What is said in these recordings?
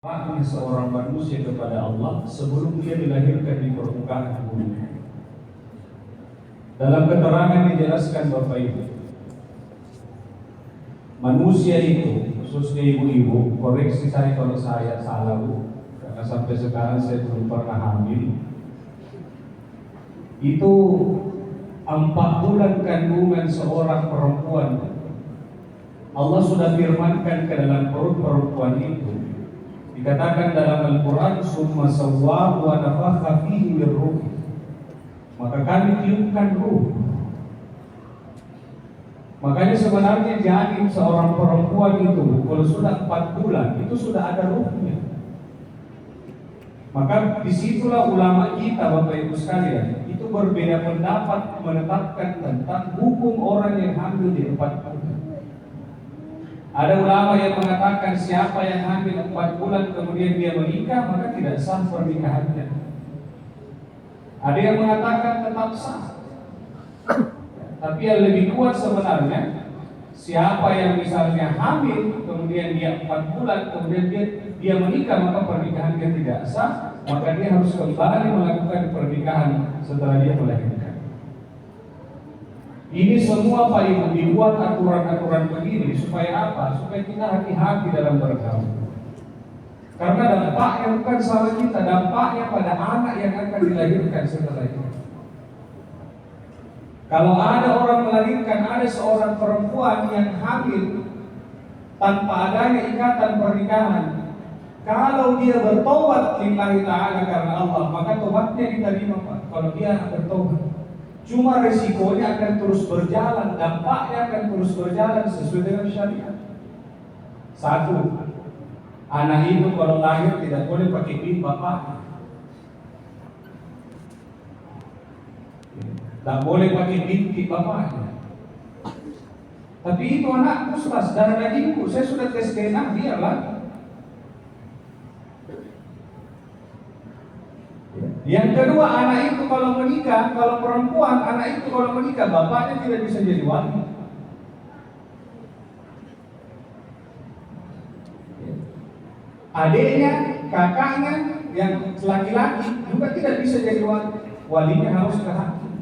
Taatnya seorang manusia kepada Allah sebelum dia dilahirkan di permukaan bumi. Dalam keterangan dijelaskan Bapak Ibu, manusia itu, khususnya ibu-ibu, koreksi saya kalau saya salah Bu, karena sampai sekarang saya belum pernah hamil. Itu 4 bulan kandungan seorang perempuan. Allah sudah firmankan ke dalam perut perempuan itu. Dikatakan dalam Al-Quran, summa sawwahu wa nafakha fihi min ruhi. Maka kami tiupkan ruh. Makanya sebenarnya janin seorang perempuan itu kalau sudah 4 bulan itu sudah ada ruhnya. Maka disitulah ulama kita Bapak Ibu sekalian itu berbeda pendapat menetapkan tentang hukum orang yang hamil di 4 bulan. Ada ulama yang mengatakan siapa yang hamil 4 bulan kemudian dia menikah maka tidak sah pernikahannya. Ada yang mengatakan tetap sah. Tapi yang lebih kuat sebenarnya siapa yang misalnya hamil kemudian dia 4 bulan kemudian dia menikah maka pernikahannya tidak sah, maka dia harus kembali melakukan pernikahan setelah dia melahirkan. Ini semua Pak Ibu dibuat aturan-aturan begini supaya apa? Supaya kita hati-hati dalam bergaul. Karena dampaknya bukan salah kita, dampaknya pada anak yang akan dilahirkan setelah itu. Kalau ada orang melahirkan, ada seorang perempuan yang hamil tanpa adanya ikatan pernikahan, kalau dia bertobat lillahi ta'ala karena Allah, maka tobatnya diterima Pak. Kalau dia bertobat, cuma resikonya akan terus berjalan, dampaknya akan terus berjalan sesuai dengan syariat. 1, anak itu kalau lahir tidak boleh pakai bin bapaknya. Tak boleh pakai binti bapaknya. Tapi itu anak Ustaz, darah dagingku, saya sudah tes DNA, dia lah. Yang kedua, anak itu kalau menikah, kalau perempuan, anak itu kalau menikah, bapaknya tidak bisa jadi wali. Adiknya, kakaknya yang laki-laki juga tidak bisa jadi wali. Walinya harus ke hakim.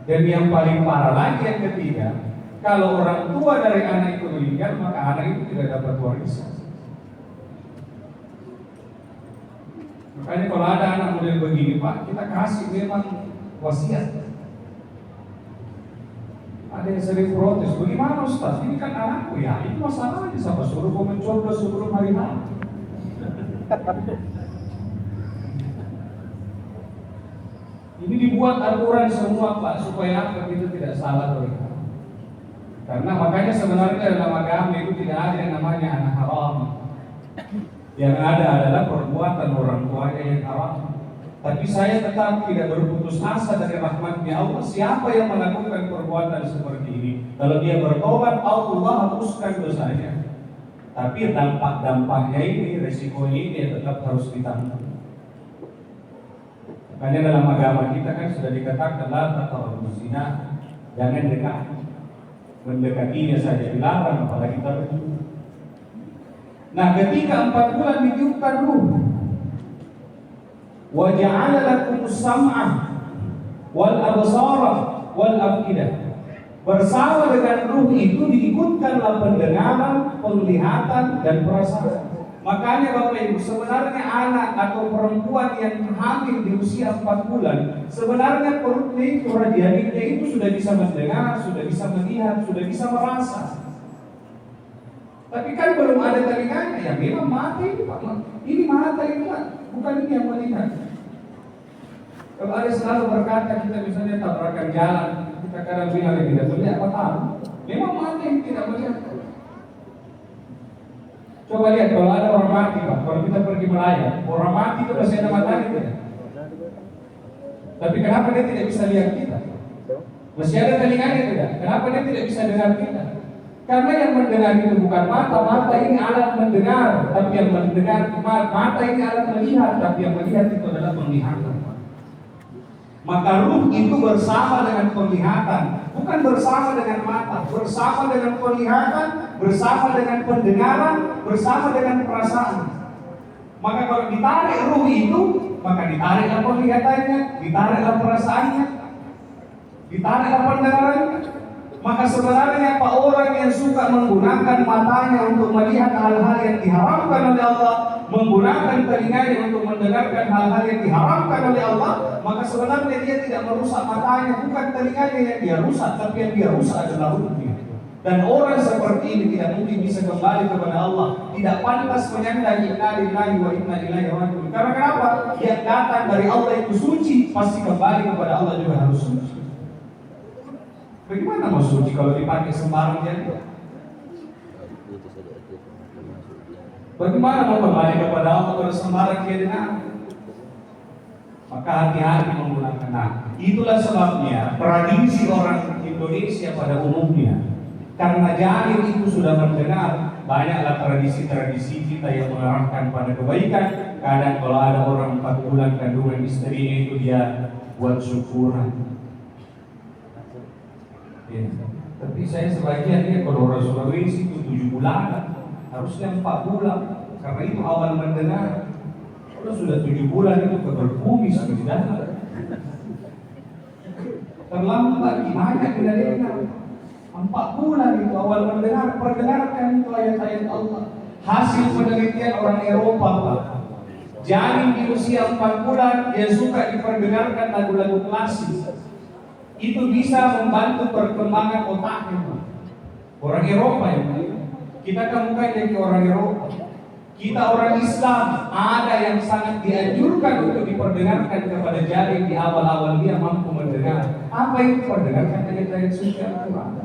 Dan yang paling parah lagi yang ketiga, kalau orang tua dari anak itu meninggal, maka anak itu tidak dapat warisan. Makanya kalau ada anak model begini Pak, kita kasih memang wasiat. Ada yang sering protes, bagaimana Ustaz? Ini kan anakku ya, itu masalahnya siapa suruh kau mencoblos sebelum hari hari. Ini dibuat aturan semua Pak, supaya apa itu tidak salah mereka. Karena makanya sebenarnya dalam agama itu tidak ada yang namanya anak haram. Yang ada adalah perbuatan orang tuanya yang haram. Tapi saya tetap tidak berputus asa dari rahmatnya Allah. Siapa yang melakukan perbuatan seperti ini, kalau dia bertobat, Allah hapuskan dosanya. Tapi dampak-dampaknya ini, resikonya ini tetap harus ditanggung. Makanya dalam agama kita kan sudah dikatakan la taqrabuz zina, jangan dekat. Mendekatinya saja dilarang, apalagi terbunuh. Nah, ketika 4 bulan ditiupkan ruh, wa ja'ala lakumus sam'a wal absara wal afidah. Bersama dengan ruh itu diikutkanlah pendengaran, penglihatan dan perasaan. Makanya Bapak Ibu, sebenarnya anak atau perempuan yang hamil di usia 4 bulan, sebenarnya perutnya itu, janinnya itu sudah bisa mendengar, sudah bisa melihat, sudah bisa merasa. Tapi kan belum ada telinganya, ya memang mata ini Pak. Ini mata ini Pak, bukan ini yang melihat. Kalau ada selalu berkata kita misalnya tabrakan jalan, kita kadang bilang yang tidak melihat apa tahu. Memang mata yang tidak melihat. Coba lihat kalau ada orang mati Pak, kalau kita pergi melayang, orang mati itu masih ada matanya tidak? Tapi kenapa dia tidak bisa lihat kita? Masih ada telinganya tidak? Kenapa dia tidak bisa dengar kita? Karena yang mendengar itu bukan mata, mata ini alat mendengar, tapi yang mendengar, mata ini alat melihat, tapi yang melihat itu adalah penglihatan. Maka ruh itu bersama dengan penglihatan, bukan bersama dengan mata, bersama dengan penglihatan bersama dengan pendengaran, bersama dengan perasaan. Maka kalau ditarik ruh itu, maka ditariklah penglihatannya, ditariklah perasaannya, ditariklah pendengarannya. Maka sebenarnya apa orang yang suka menggunakan matanya untuk melihat hal-hal yang diharamkan oleh Allah, menggunakan telinganya untuk mendengarkan hal-hal yang diharamkan oleh Allah, maka sebenarnya dia tidak merusak matanya, bukan telinganya yang dia rusak, tapi yang dia rusak adalah ruhnya. Dan orang seperti ini tidak mungkin bisa kembali kepada Allah, tidak pantas menyandang inna lillahi wa inna ilaihi raji'un. Karena kenapa? Yang datang dari Allah itu suci, pasti kembali kepada Allah juga harus suci. Bagaimana mau suci kalau dipakai sembarang jadi? Bagaimana mau kembali kepada Allah kalau sembarang dia dengar? Maka hati-hati menggunakan. Nah, itulah sebabnya tradisi orang Indonesia pada umumnya, karena jahil itu sudah mendengar, banyaklah tradisi-tradisi kita yang mengarahkan pada kebaikan. Kadang kalau ada orang 4 bulan kandungan istrinya itu dia buat syukuran. Ya. Tapi saya sebagiannya kalau orang Sulawesi itu 7 bulan, harusnya 4 bulan, karena itu awal mendengar. Kalau sudah 7 bulan itu berkumis sudah. Terlambat gimana kita dengar? 4 bulan itu awal mendengar, perdengarkan itu ayat-ayat Allah. Hasil penelitian orang Eropa, Pak. Janin di usia 4 bulan dia suka diperdengarkan lagu-lagu klasik. Itu bisa membantu perkembangan otaknya, Pak. Orang Eropa ya, Pak. Kita kan bukan jadi orang Eropa. Kita orang Islam, ada yang sangat dianjurkan untuk diperdengarkan kepada janin di awal-awal dia mampu mendengar. Apa itu perdengarkan ayat-ayat suci Al-Quran?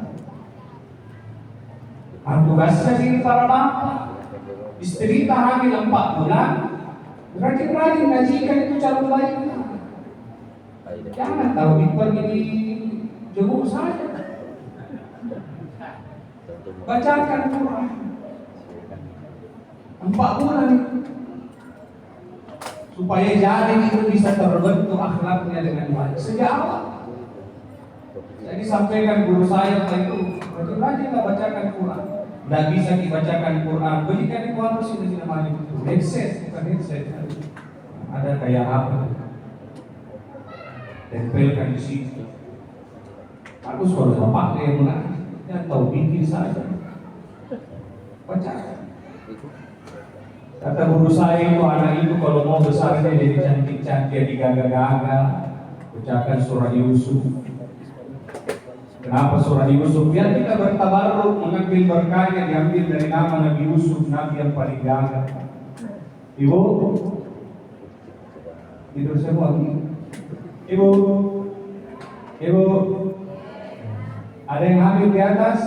Tugasnya ini para bapak, istri tak hamil 4 bulan, rajin-rajin ngajikan itu calon bayi. Jangan tahu pergi di jemur saja. Bacakan Quran 4 bulan itu, supaya janin itu bisa terbentuk akhlaknya dengan baik sejak awal. Jadi sampaikan guru saya itu, rajin-rajinlah bacakan Quran. Tidak bisa dibacakan Quran, berikan itu apa sih namanya itu? Headset, bukan headset. Ada kayak apa? Tempelkan di situ. Aku suruh bapak yang mengaji, ya tahu bikin saja. Bacakan. Kata guru saya itu, anak itu kalau mau besarnya jadi cantik-cantik, digaga-gaga, bacakan surah Yusuf. Kenapa surah Yusuf? Biar kita bertabarruk, mengambil berkahnya diambil dari nama Nabi Yusuf, Nabi yang paling gagah. Ibu, tidur semua lagi. Ibu, ada yang hamil di atas?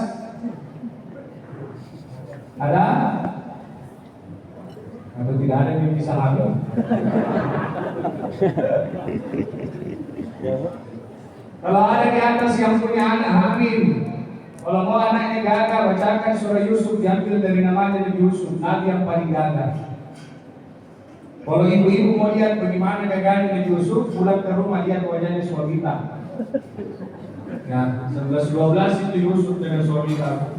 Ada? Atau tidak ada yang bisa hamil? Kalau ada di atas yang punya anak hamil, kalau mau anaknya gagah, bacakan surah Yusuf, diambil dari namanya Nabi Yusuf, Nabi yang paling gagah. Kalau ibu-ibu mau lihat bagaimana gagahnya Nabi Yusuf, pulang ke rumah lihat wajahnya Suamita. Ya, 11-12 itu Yusuf dengan Suamita.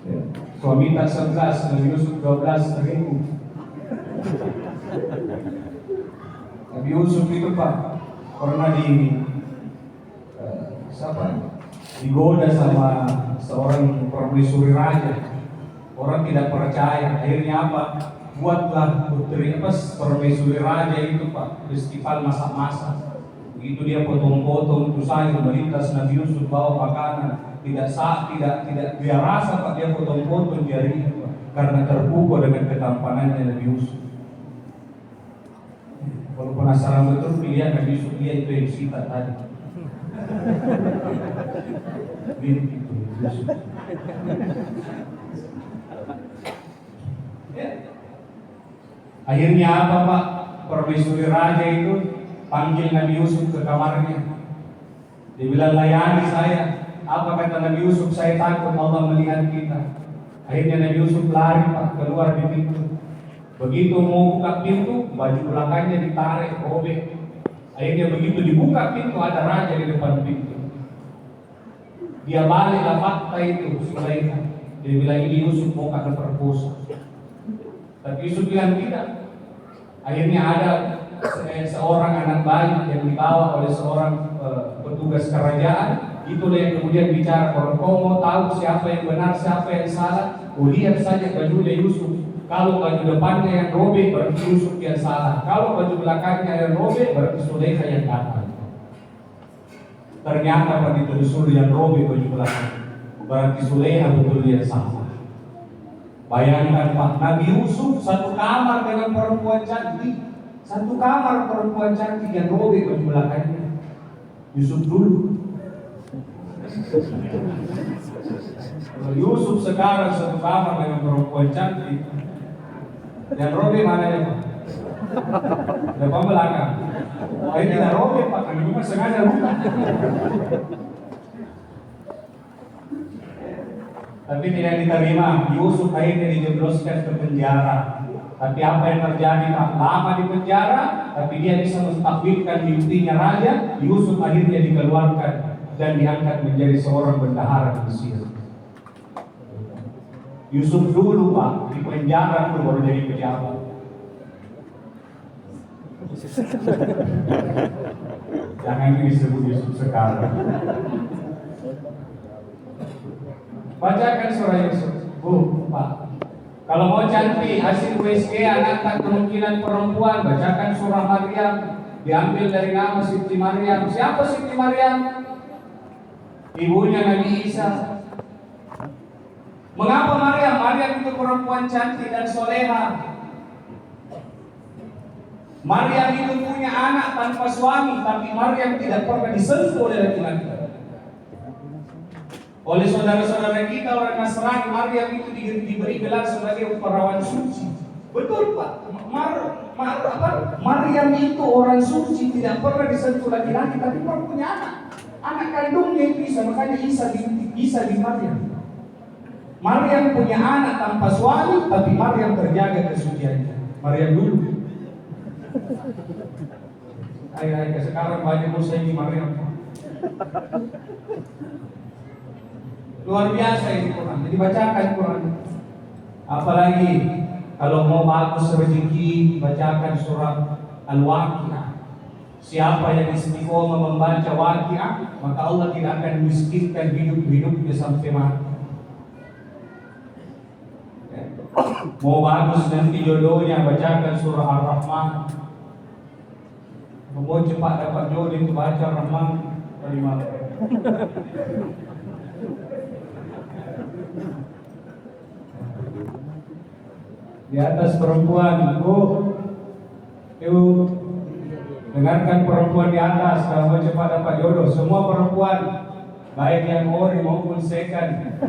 Ya. Suamita 11 dan Yusuf 12.000. Nabi Yusuf itu Pak pernah digoda sama seorang permaisuri raja. Orang tidak percaya, akhirnya apa? Buatlah putri permaisuri raja itu Pak festival masak-masak. Begitu dia potong-potong itu sayur melintas Nabi Yusuf bawa makanan, tidak dia rasa Pak dia potong-potong jarinya Pak, karena terpukul dengan ketampanannya Nabi Yusuf. Kalau penasaran betul pilihan Nabi Yusuf, dia itu yang sita tadi. Itu Yusuf. Ya. Akhirnya apa Pak? Permaisuri raja itu panggil Nabi Yusuf ke kamarnya. Dia bilang, layani saya. Apa kata Nabi Yusuf? Saya takut Allah melihat kita. Akhirnya Nabi Yusuf lari Pak keluar di pintu. Begitu mau buka pintu, baju belakangnya ditarik, robek. Akhirnya begitu dibuka pintu, ada raja di depan pintu. Dia baliklah fakta itu Sulaikha. Dia bilang ini Yusuf mau akan perkosa. Tapi Yusuf bilang tidak. Akhirnya ada seorang anak bayi yang dibawa oleh seorang petugas kerajaan. Itulah yang kemudian bicara, kalau kau mau tahu siapa yang benar, siapa yang salah, lihat saja bajunya Yusuf. Kalau baju depannya yang robek, berarti Yusuf yang salah. Kalau baju belakangnya yang robek, berarti Sulaikha yang datang. Ternyata pada ditelusuri yang robek baju belakang, berarti Sulaikha betul yang salah. Bayangkan Pak, Nabi Yusuf satu kamar dengan perempuan cantik, satu kamar perempuan cantik yang robek baju belakangnya. Yusuf dulu. Yusuf sekarang satu kamar dengan perempuan cantik, yang robek mana ya Pak? Depan belakang. Ini tidak robek Pak, kami memang sengaja buka. Tapi tidak diterima. Yusuf akhirnya dijebloskan ke penjara. Tapi apa yang terjadi Pak? Lama di penjara, tapi dia bisa mentakwilkan mimpinya raja. Yusuf akhirnya dikeluarkan dan diangkat menjadi seorang bendahara di Mesir. Yusuf dulu Pak, di penjara dulu baru jadi pejabat. Jangan disebut Yusuf sekarang. Bacakan surah Yusuf, Bu, Pak. Kalau mau cantik, hasil USG anak tak kemungkinan perempuan, bacakan surah Maryam. Diambil dari nama Siti Maryam. Siapa Siti Maryam? Ibunya Nabi Isa. Mengapa Maryam? Maryam itu perempuan cantik dan soleha. Maryam itu punya anak tanpa suami, tapi Maryam tidak pernah disentuh oleh laki-laki. Oleh saudara-saudara kita orang Nasrani, Maryam itu diberi gelar sebagai perawan suci. Betul Pak. Maryam itu orang suci, tidak pernah disentuh laki-laki, tapi pernah punya anak. Anak kandungnya itu Isa, makanya Isa di Maryam. Maryam punya anak tanpa suami, tapi Maryam terjaga kesuciannya. Maryam dulu. Ayo, sekarang banyak muslim di Maryam. Luar biasa ini Quran. Jadi bacakan Quran. Apalagi kalau mau bagus rezeki, bacakan surah Al-Waqiah. Siapa yang istiqomah membaca Waqiah, maka Allah tidak akan miskinkan hidup-hidupnya sampai mati. Mau bagus nanti jodohnya, bacakan surah Ar-Rahman. Mau cepat dapat jodoh itu baca Ar-Rahman dari malam. Di atas perempuan, ibu dengarkan perempuan di atas. Kalau mau cepat dapat jodoh, semua perempuan, baik yang ori maupun second.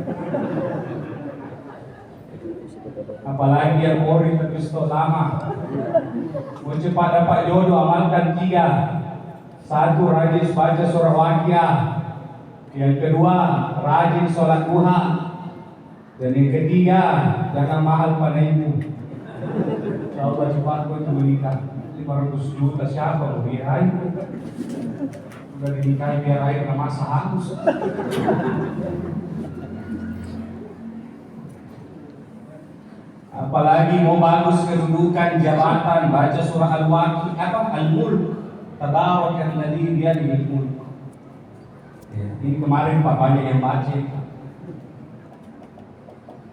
Apalagi yang ori tapi stok lama. Mau cepat dapat jodoh, amalkan 3. 1, rajin baca surah Waqiah. Yang kedua, rajin sholat duha. Dan yang ketiga, jangan mahal pada ibu. Allah cepat kau menikah 500 juta siapa mau biar itu? Udah dinikahi biar air masa hangus. Apalagi mau bagus kedudukan jabatan, baca surah Al-Waqiah, Al-Mulk. Tabarakalladzi biyadihil mulk. Ini kemarin Pak banyak yang baca.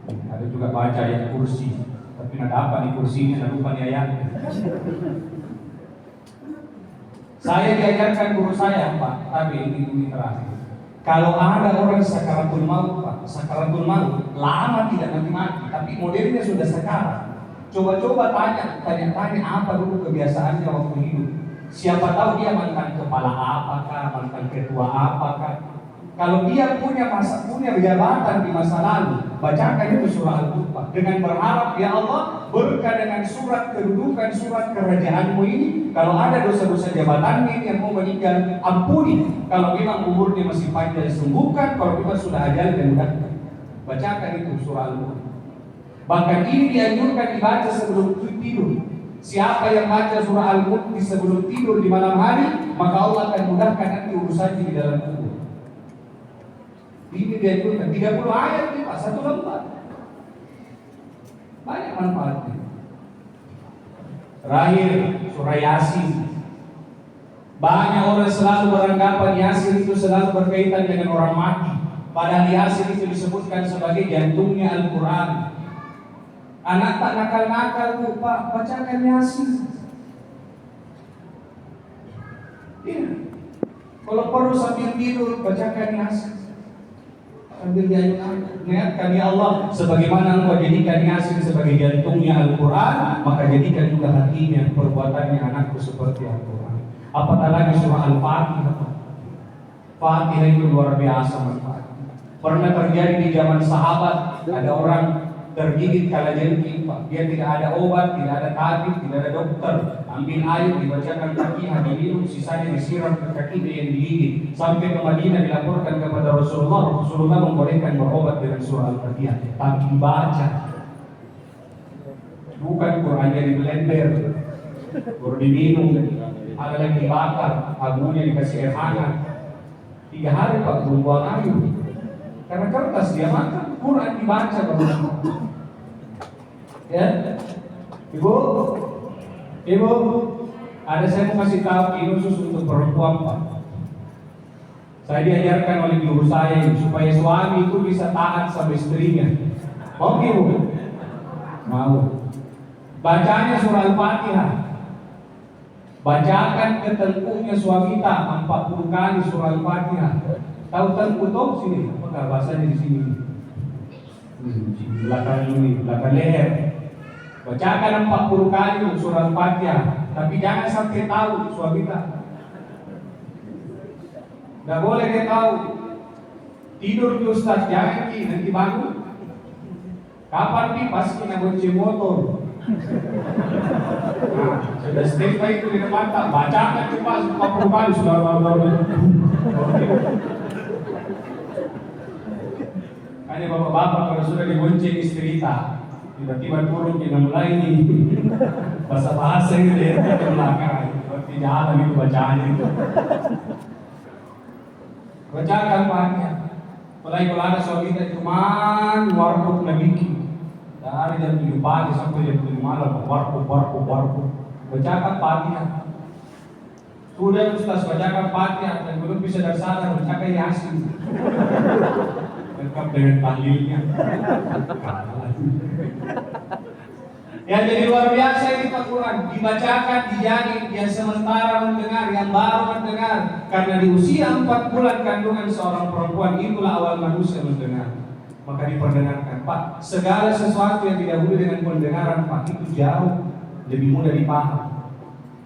Ada juga baca ayat kursi, tapi nggak dapat di kursinya, nggak lupa di ayat. Saya diajarkan guru saya Pak, tapi ini terakhir. Kalau ada orang sakaratul maut Pak, sakaratul maut lama tidak mati, tapi modelnya sudah sekarang. Coba-coba tanya apa dulu kebiasaannya waktu hidup. Siapa tahu dia mantan kepala apakah, mantan ketua apakah. Kalau dia punya jabatan di masa lalu, bacakan itu surah Al-Baqarah dengan berharap ya Allah berkah dengan surat kedudukan, surat kerajaanmu ini. Kalau ada dosa-dosa jabatannya ini yang mau meninggal, ampuni. Kalau memang umurnya masih panjang, sembuhkan. Kalau memang sudah ajal, dan mudahkan. Bacakan itu surah Al-Baqarah. Bahkan ini dianjurkan dibaca sebelum tidur. Siapa yang baca surah Al-Baqarah sebelum tidur di malam hari, maka Allah akan mudahkan nanti urusannya di dalam kubur. Ini dia itu 30 ayat nih Pak, satu lembar. Banyak manfaatnya. Terakhir, surah Yasin. Banyak orang selalu beranggapan Yasin itu selalu berkaitan dengan orang mati. Padahal Yasin itu disebutkan sebagai jantungnya Al-Quran. Anak tak nakal-nakal tuh Pak, bacakan Yasin. Ya. Kalau perlu sambil tidur, bacakan Yasin. Sambil diingatkan, ya Allah, sebagaimana Engkau jadikan Yasin sebagai jantungnya Al-Quran, maka jadikan juga hatinya, perbuatannya anakku seperti Al-Quran. Apatah lagi surah Al-Fatihah. Fatihah itu luar biasa manfaatnya. Pernah terjadi di zaman sahabat, ada orang tergigit kalajengking Pak. Dia tidak ada obat, tidak ada tabib, tidak ada dokter. Ambil air, dibacakan Fatihah, diminum, sisanya disiram ke kaki dia yang digigit. Sampai ke Madinah dilaporkan kepada Rasulullah. Rasulullah membolehkan berobat dengan surah Al-Fatihah, tapi dibaca. Bukan Quran yang di blender, baru diminum, ada lagi dibakar, abunya dikasih air hangat. 3 hari Pak belum buang air. Karena kertas dia makan, Quran dibaca baru. Ya, Ibu, ada saya mau kasih tahu ini khusus untuk perempuan Pak. Saya diajarkan oleh guru saya supaya suami itu bisa taat sama istrinya. Mau Ibu? Mau. Bacanya surah Al-Fatihah. Bacakan ke tengkuknya suami tak 40 kali surah Al-Fatihah. Tahu tengkuk tuh sini? Apakah bahasanya di sini? Belakang ini, belakang leher. Bacakan 40 kali surah Al-Fatihah, tapi jangan sampai tahu suami tak. Gak boleh dia tahu. Tidur di Ustaz, jangan nanti bangun. Kapan nih pasti nak kunci motor. Nah, sudah step itu di depan tak, bacakan cuma 40 kali sudah. Hanya bapak-bapak kalau sudah dibonceng istri tak, tiba-tiba turun kita mulai ini bahasa gitu ya ke belakang, seperti jalan itu bacaannya itu. Bacakan Fatihah. Mulai kalau ada suami kita cuman warkop Nabi. Dari jam 7 pagi sampai jam 7 malam warkop. Bacakan Fatihah. Sudah Ustaz bacakan Fatihah dan belum bisa sadar bacakan Yasin. Lengkap dengan tahlilnya. Ya jadi luar biasa ini Pak Quran. Dibacakan, dijamin, yang sementara mendengar, yang baru mendengar. Karena di usia 4 bulan kandungan seorang perempuan, itulah awal manusia mendengar. Maka diperdengarkan Pak, segala sesuatu yang didahului dengan pendengaran Pak, itu jauh lebih mudah dipaham.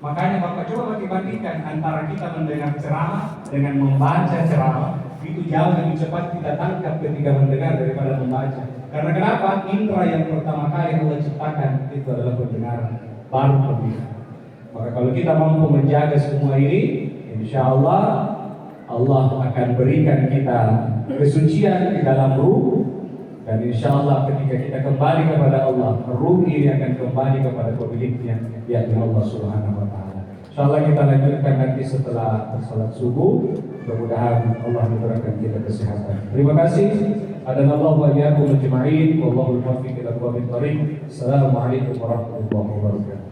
Makanya Bapak coba bandingkan antara kita mendengar ceramah dengan membaca ceramah. Itu jauh lebih cepat kita tangkap ketika mendengar daripada membaca. Karena kenapa? Indra yang pertama kali Allah ciptakan itu adalah pendengaran, baru pembicaraan. Maka kalau kita mampu menjaga semua ini, insya Allah akan berikan kita kesucian di dalam ruh. Dan insya Allah ketika kita kembali kepada Allah, ruh ini akan kembali kepada pemiliknya, yakni Allah Subhanahu Wa Taala. Insya Allah kita lanjutkan nanti setelah salat subuh. Mudah-mudahan Allah memberikan kita kesehatan. Terima kasih. Adanallahu wa iyyakum ajma'in. Wallahul muwaffiq ila aqwamit thoriq. Assalamualaikum warahmatullahi wabarakatuh.